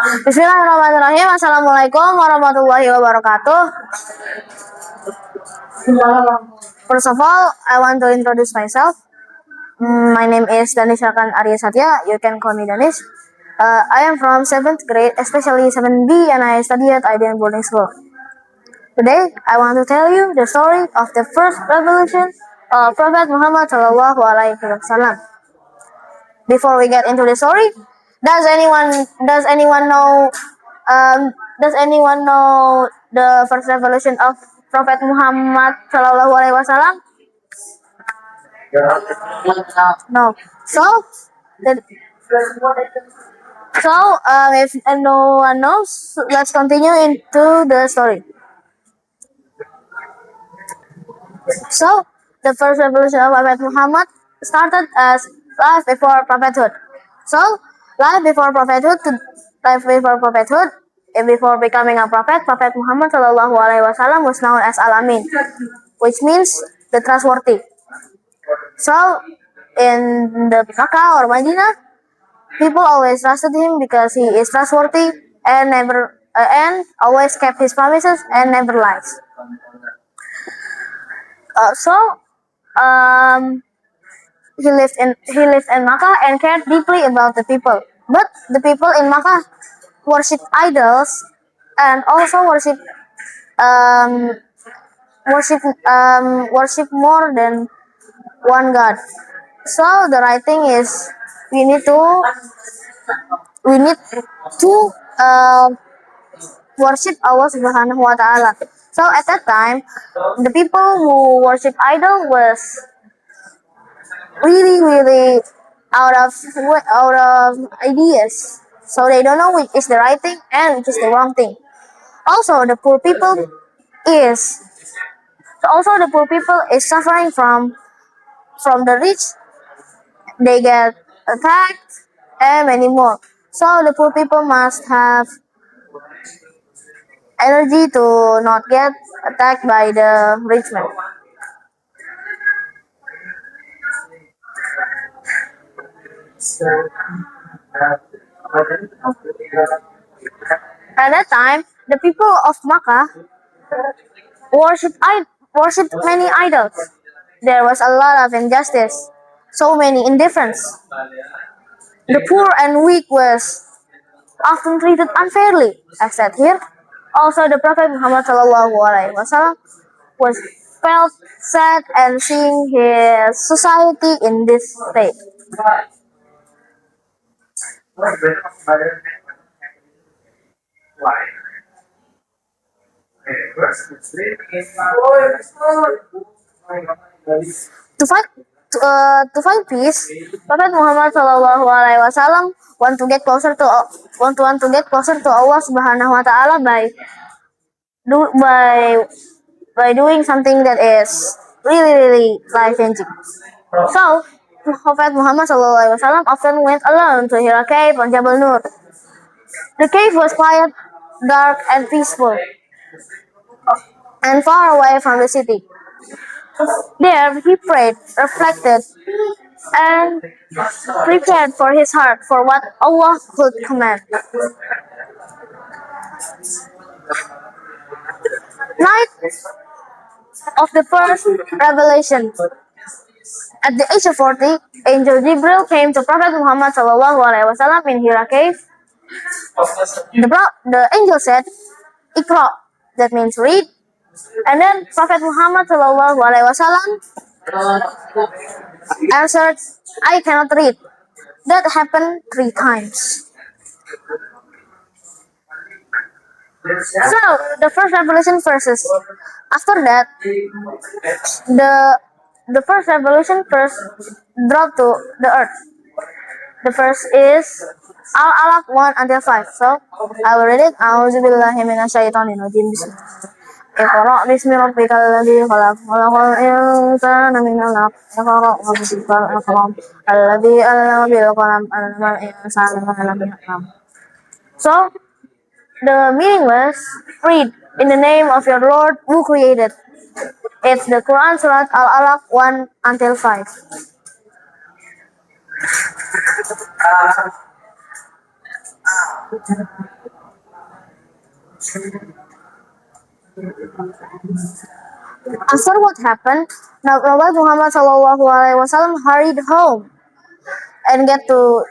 Bismillahirrahmanirrahim. Assalamualaikum warahmatullahi wabarakatuh. First of all, I want to introduce myself. My name is Danis Rakan Arya Satya. You can call me Danis. I am from 7th grade, especially 7B, and I study at Aiden Boarding School. Today, I want to tell you the story of the first revolution of Prophet Muhammad Sallallahu Alaihi Wasallam. Before we get into the story, does anyone know the first revolution of Prophet Muhammad Sallallahu Alaihi Wasallam? No. The, if no one knows, let's continue into the story. So, the first revolution of Prophet Muhammad started as life before prophethood. So, life before prophethood, and before becoming a prophet, Prophet Muhammad Shallallahu Alaihi Wasallam was known as Al-Amin, which means the trustworthy. So, in the Makkah or Madinah, people always trusted him because he is trustworthy and never and always kept his promises and never lies. He lived in Makkah and cared deeply about the people. But the people in Makkah worship idols and also um, worship more than one god. So the right thing is we need to worship Allah Subhanahu wa Taala. So at that time, the people who worship idol was really out of ideas. So they don't know which is the right thing and which is the wrong thing. Also, is the poor people is suffering from the rich. They get attacked and many more. So the poor people must have energy to not get attacked by the rich man. At that time, the people of Makkah worshipped many idols. There was a lot of injustice, so many indifference. The poor and weak was often treated unfairly, as said here. Also, the Prophet Muhammad SAW was felt sad and seeing his society in this state. To fight to find peace, Prophet Muhammad SAW want to get closer to Allah Subhanahu Wa Taala do, by by doing something that is really life changing. So Prophet Muhammad SAW often went alone to Hira cave on Jabal Nur. The cave was quiet, dark, and peaceful, and far away from the city. There he prayed, reflected, and prepared for his heart for what Allah could command. Night of the first revelation. At the age of 40, Angel Jibril came to Prophet Muhammad SAW in Hira cave. The angel said, "Iqra," that means read. And then Prophet Muhammad SAW answered, "I cannot read." That happened 3 times. So the first revelation verses. After that, the first revelation first dropped to the earth. The first is Al-Alaq 1 until 5. So I will read it. A'udzubillahi minasyaitonirrajim. Iqra bismi rabbikal ladzi khalaq khalaqal insana min 'alaq iqra wa rabbukal akram alladzi 'allama bil qalam 'allamal insana ma lam ya'lam. So the meaning was read in the name of your Lord who created. It's the Quran Surat Al-Alaq 1 until 5. After what happened, Prophet Muhammad SAW hurried home and get to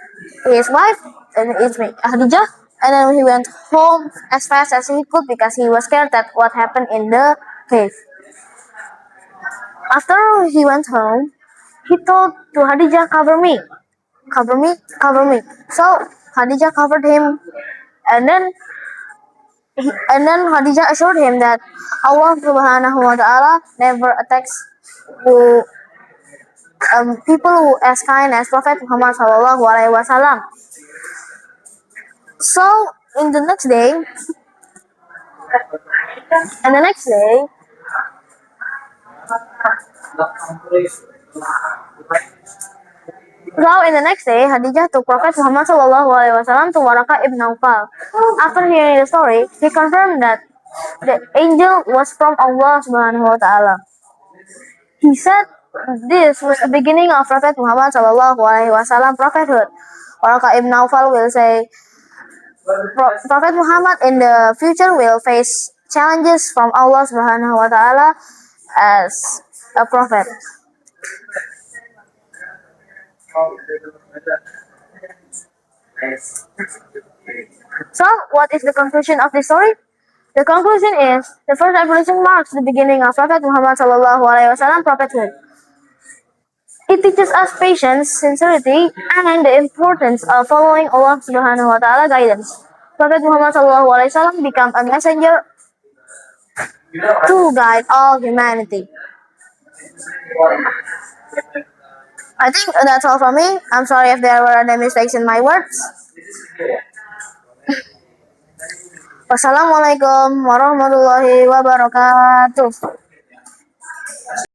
his wife and it's me, Khadijah. And then he went home as fast as he could because he was scared that what happened in the cave. After he went home, he told to Khadijah, cover me, cover me, cover me. So Khadijah covered him, and then Khadijah assured him that Allah Subhanahu wa Taala never attacks who people who as kind as Prophet Muhammad Sallallahu Alaihi Wasallam. So in the next day, and the next day, Khadijah took Prophet Muhammad Sallallahu Alaihi Wasallam to Waraka ibn Nawfal. After hearing the story, he confirmed that the angel was from Allah Subhanahu wa Taala. He said this was the beginning of Prophet Muhammad Sallallahu Alaihi Wasallam prophethood. Waraka ibn Nawfal will say, Prophet Muhammad in the future will face challenges from Allah Subhanahu wa Taala as a prophet. So, what is the conclusion of this story? The conclusion is the first revelation marks the beginning of Prophet Muhammad Sallallahu Alaihi Wasallam prophethood. It teaches us patience, sincerity, and the importance of following Allah Subhanahu wa Taala guidance. Prophet Muhammad Sallallahu Alaihi Wasallam became a messenger to guide all humanity. I think that's all from me. I'm sorry if there were any mistakes in my words. Wassalamualaikum warahmatullahi wabarakatuh.